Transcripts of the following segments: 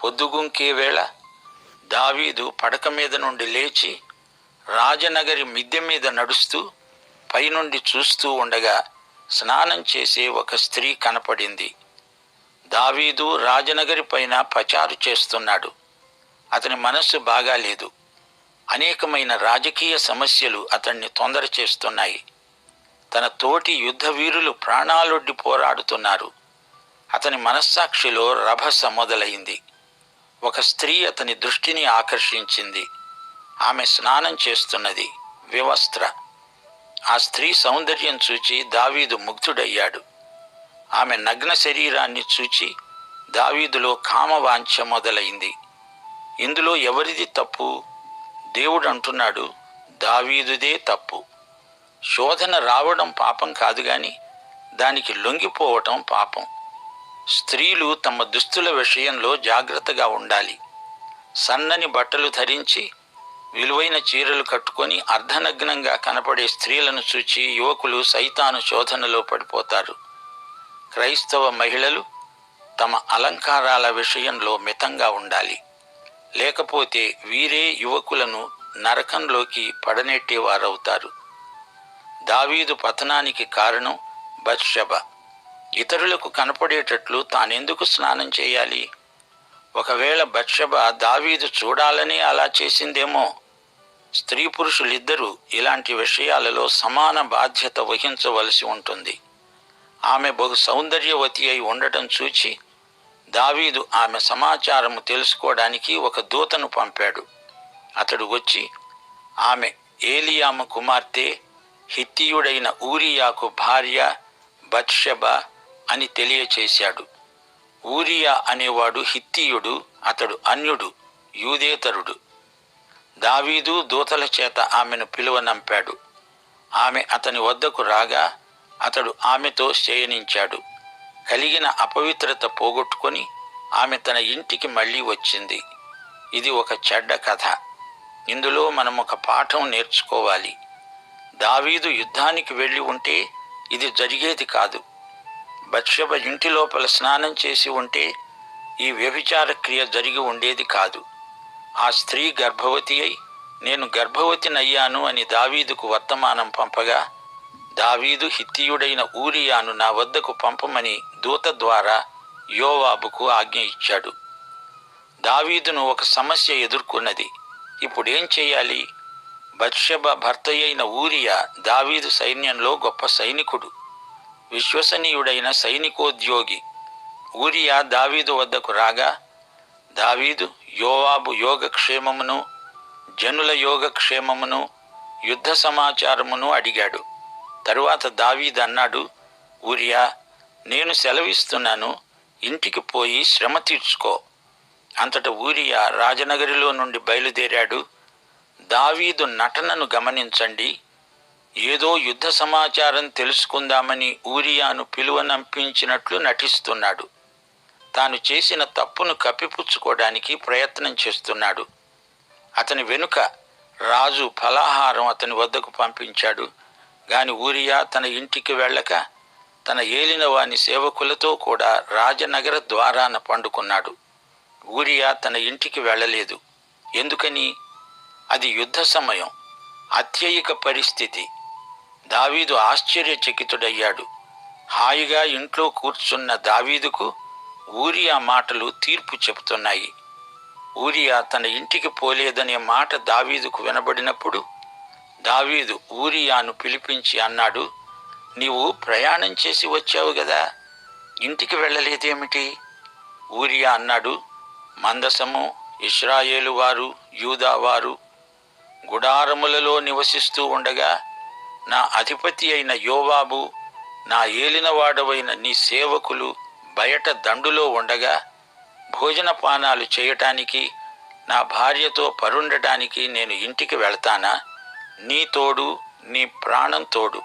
పొద్దుగుంకే వేళ దావీదు పడక మీద నుండి లేచి రాజనగరి మిద్దె మీద నడుస్తూ పైనుండి చూస్తూ ఉండగా స్నానం చేసే ఒక స్త్రీ కనపడింది. దావీదు రాజనగరి పైన పచారు చేస్తున్నాడు. అతని మనస్సు బాగాలేదు. అనేకమైన రాజకీయ సమస్యలు అతన్ని తొందర చేస్తున్నాయి. తన తోటి యుద్ధ వీరులు ప్రాణాలొడ్డి పోరాడుతున్నారు. అతని మనస్సాక్షిలో రభస మొదలైంది. ఒక స్త్రీ అతని దృష్టిని ఆకర్షించింది. ఆమె స్నానం చేస్తున్నది, వివస్త్ర. ఆ స్త్రీ సౌందర్యం చూచి దావీదు ముగ్ధుడయ్యాడు. ఆమె నగ్న శరీరాన్ని చూచి దావీదులో కామవాంఛ మొదలైంది. ఇందులో ఎవరిది తప్పు? దేవుడు అంటున్నాడు, దావీదుదే తప్పు. శోధన రావడం పాపం కాదు గాని దానికి లొంగిపోవటం పాపం. స్త్రీలు తమ దుస్తుల విషయంలో జాగ్రత్తగా ఉండాలి. సన్నని బట్టలు ధరించి విలువైన చీరలు కట్టుకొని అర్ధనగ్నంగా కనపడే స్త్రీలను చూచి యువకులు సైతాను శోధనలో పడిపోతారు. క్రైస్తవ మహిళలు తమ అలంకారాల విషయంలో మితంగా ఉండాలి. లేకపోతే వీరే యువకులను నరకంలోకి పడనెట్టేవారవుతారు. దావీదు పతనానికి కారణం బత్షెబ. ఇతరులకు కనపడేటట్లు తానెందుకు స్నానం చేయాలి? ఒకవేళ బత్షెబ దావీదు చూడాలని అలా చేసిందేమో. స్త్రీ పురుషులిద్దరూ ఇలాంటి విషయాలలో సమాన బాధ్యత వహించవలసి ఉంటుంది. ఆమె బహు సౌందర్యవతి అయి ఉండటం చూచి దావీదు ఆమె సమాచారము తెలుసుకోవడానికి ఒక దూతను పంపాడు. అతడు వచ్చి ఆమె ఏలియాము కుమార్తె, హిత్తీయుడైన ఊరియాకు భార్య బత్షెబ అని తెలియచేశాడు. ఊరియా అనేవాడు హిత్తీయుడు, అతడు అన్యుడు, యూదేతరుడు. దావీదు దూతల చేత ఆమెను పిలువనంపాడు. ఆమె అతని వద్దకు రాగా అతడు ఆమెతో శయనించాడు. కలిగిన అపవిత్రత పోగొట్టుకొని ఆమె తన ఇంటికి మళ్ళీ వచ్చింది. ఇది ఒక చెడ్డ కథ. ఇందులో మనం ఒక పాఠం నేర్చుకోవాలి. దావీదు యుద్ధానికి వెళ్ళి ఉంటే ఇది జరిగేది కాదు. బత్షెబ ఇంటి లోపల స్నానం చేసి ఉంటే ఈ వ్యభిచార క్రియ జరిగి ఉండేది కాదు. ఆ స్త్రీ గర్భవతి అయి నేను గర్భవతినయ్యాను అని దావీదుకు వర్తమానం పంపగా దావీదు హిత్తీయుడైన ఊరియాను నా వద్దకు పంపమని దూత ద్వారా యోవాబుకు ఆజ్ఞ ఇచ్చాడు. దావీదును ఒక సమస్య ఎదుర్కొన్నది. ఇప్పుడేం చేయాలి? బత్షెబ భర్త అయిన ఊరియా దావీదు సైన్యంలో గొప్ప సైనికుడు, విశ్వసనీయుడైన సైనికోద్యోగి. ఊరియా దావీదు వద్దకు రాగా దావీదు యోవాబు యోగక్షేమమును, జనుల యోగక్షేమమును, యుద్ధ సమాచారమును అడిగాడు. తరువాత దావీదు అన్నాడు, ఊరియా, నేను సెలవిస్తున్నాను, ఇంటికి పోయి శ్రమ తీర్చుకో. అంతటా ఊరియా రాజనగరిలో నుండి బయలుదేరాడు. దావీదు నటనను గమనించండి. ఏదో యుద్ధ సమాచారం తెలుసుకుందామని ఊరియాను పిలువనంపించినట్లు నటిస్తున్నాడు. తాను చేసిన తప్పును కప్పిపుచ్చుకోవడానికి ప్రయత్నం చేస్తున్నాడు. అతని వెనుక రాజు ఫలాహారం అతని వద్దకు పంపించాడు. గాని ఊరియా తన ఇంటికి వెళ్ళక తన ఏలినవాని సేవకులతో కూడా రాజనగర ద్వారాన పండుకున్నాడు. ఊరియా తన ఇంటికి వెళ్ళలేదు. ఎందుకని? అది యుద్ధ సమయం, అత్యయిక పరిస్థితి. దావీదు ఆశ్చర్యచకితుడయ్యాడు. హాయిగా ఇంట్లో కూర్చున్న దావీదుకు ఊరియా మాటలు తీర్పు చెబుతున్నాయి. ఊరియా తన ఇంటికి పోలేదనే మాట దావీదుకు వినబడినప్పుడు దావీదు ఊరియాను పిలిపించి అన్నాడు, నీవు ప్రయాణం చేసి వచ్చావు గదా, ఇంటికి వెళ్ళలేదేమిటి? ఊరియా అన్నాడు, మందసము, ఇశ్రాయేలు వారు, యూదావారు గుడారములలో నివసిస్తూ ఉండగా నా అధిపతి అయిన యోవాబు, నా ఏలినవాడవైన నీ సేవకులు బయట దండులో ఉండగా భోజనపానాలు చేయటానికి, నా భార్యతో పరుండటానికి నేను ఇంటికి వెళ్తానా? నీ తోడు, నీ ప్రాణం తోడు,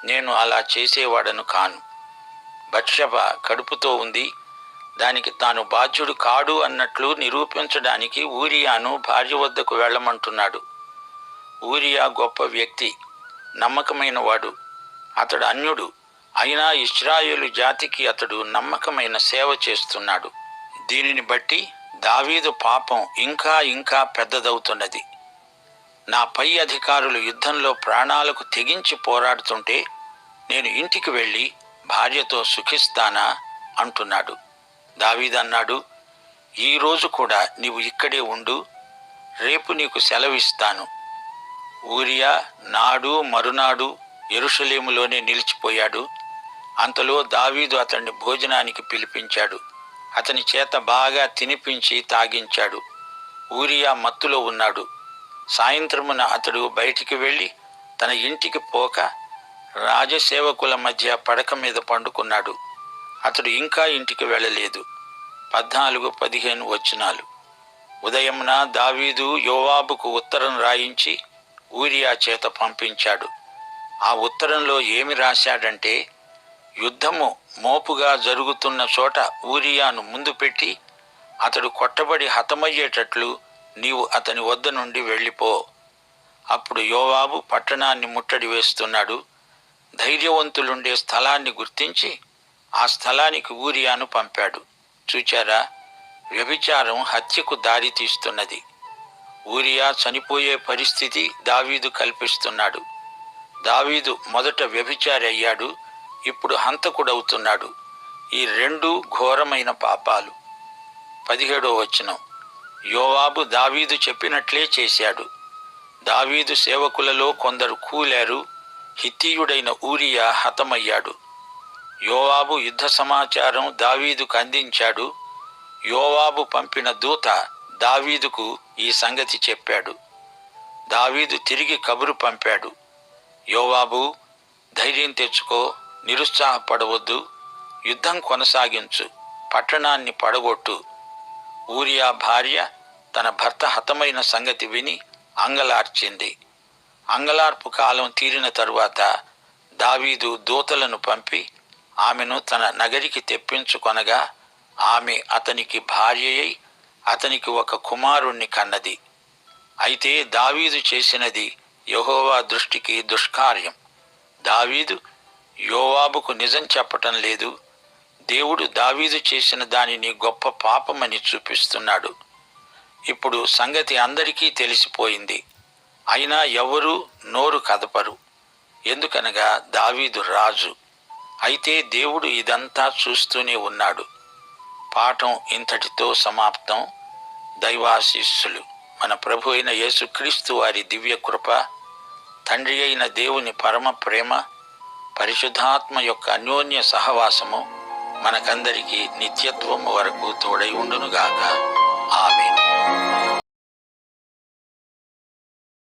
నేను అలా చేసేవాడను కాను. బత్షెబ కడుపుతో ఉంది, దానికి తాను బాధ్యుడు కాడు అన్నట్లు నిరూపించడానికి ఊరియాను భార్య వద్దకు వెళ్ళమంటున్నాడు. ఊరియా గొప్ప వ్యక్తి, నమ్మకమైన వాడు. అతడు అన్యుడు, అయినా ఇశ్రాయేలు జాతికి అతడు నమ్మకమైన సేవ చేస్తున్నాడు. దీనిని బట్టి దావీదు పాపం ఇంకా ఇంకా పెద్దదవుతున్నది. నా పై అధికారులు యుద్ధంలో ప్రాణాలకు తెగించి పోరాడుతుంటే నేను ఇంటికి వెళ్ళి భార్యతో సుఖిస్తానా అంటున్నాడు. దావీదు అన్నాడు, ఈరోజు కూడా నీవు ఇక్కడే ఉండు, రేపు నీకు సెలవిస్తాను. ఊరియా నాడు మరునాడు యెరూషలేములోనే నిలిచిపోయాడు. అంతలో దావీదు అతన్ని భోజనానికి పిలిపించాడు. అతని చేత బాగా తినిపించి తాగించాడు. ఊరియా మత్తులో ఉన్నాడు. సాయంత్రమున అతడు బయటికి వెళ్ళి తన ఇంటికి పోక రాజసేవకుల మధ్య పడక మీద పండుకున్నాడు. అతడు ఇంకా ఇంటికి వెళ్ళలేదు. 14-15 వచనాలు. ఉదయమున దావీదు యోవాబుకు ఉత్తరం రాయించి ఊరియా చేత పంపించాడు. ఆ ఉత్తరంలో ఏమి రాశాడంటే, యుద్ధము మోపుగా జరుగుతున్న చోట ఊరియాను ముందు పెట్టి అతడు కొట్టబడి హతమయ్యేటట్లు నీవు అతని వద్ద నుండి వెళ్ళిపో. అప్పుడు యోవాబు పట్టణాన్ని ముట్టడి వేస్తున్నాడు. ధైర్యవంతులుండే స్థలాన్ని గుర్తించి ఆ స్థలానికి ఊరియాను పంపాడు. చూచారా, వ్యభిచారం హత్యకు దారి తీస్తున్నది. ఊరియా చనిపోయే పరిస్థితి దావీదు కల్పిస్తున్నాడు. దావీదు మొదట వ్యభిచారి అయ్యాడు, ఇప్పుడు హంతకుడవుతున్నాడు. ఈ రెండు ఘోరమైన పాపాలు. 17వ వచనం. యోవాబు దావీదు చెప్పినట్లే చేశాడు. దావీదు సేవకులలో కొందరు కూలారు. హిత్తీయుడైన ఊరియా హతమయ్యాడు. యోవాబు యుద్ధ సమాచారం దావీదుకు అందించాడు. యోవాబు పంపిన దూత దావీదుకు ఈ సంగతి చెప్పాడు. దావీదు తిరిగి కబురు పంపాడు. యోవాబు, ధైర్యం తెచ్చుకో, నిరుత్సాహపడవద్దు, యుద్ధం కొనసాగించు, పట్టణాన్ని పడగొట్టు. ఊరియా భార్య తన భర్త హతమైన సంగతి విని అంగలార్చింది. అంగలార్పు కాలం తీరిన తరువాత దావీదు దూతలను పంపి ఆమెను తన నగరికి తెప్పించుకొనగా ఆమె అతనికి భార్యయై అతనికి ఒక కుమారుణ్ణి కన్నది. అయితే దావీదు చేసినది యెహోవా దృష్టికి దుష్కార్యం. దావీదు యోవాబుకు నిజం చెప్పటం లేదు. దేవుడు దావీదు చేసిన దానిని గొప్ప పాపమని చూపిస్తున్నాడు. ఇప్పుడు సంగతి అందరికీ తెలిసిపోయింది. అయినా ఎవరూ నోరు కదపరు. ఎందుకనగా దావీదు రాజు. అయితే దేవుడు ఇదంతా చూస్తూనే ఉన్నాడు. పాఠం ఇంతటితో సమాప్తం. దైవాశీస్సులు. మన ప్రభు అయిన యేసుక్రీస్తు వారి దివ్య కృప, తండ్రి అయిన దేవుని పరమ ప్రేమ, పరిశుద్ధాత్మ యొక్క అన్యోన్య సహవాసము మనకందరికీ నిత్యత్వము వరకు తోడై ఉండునుగాక.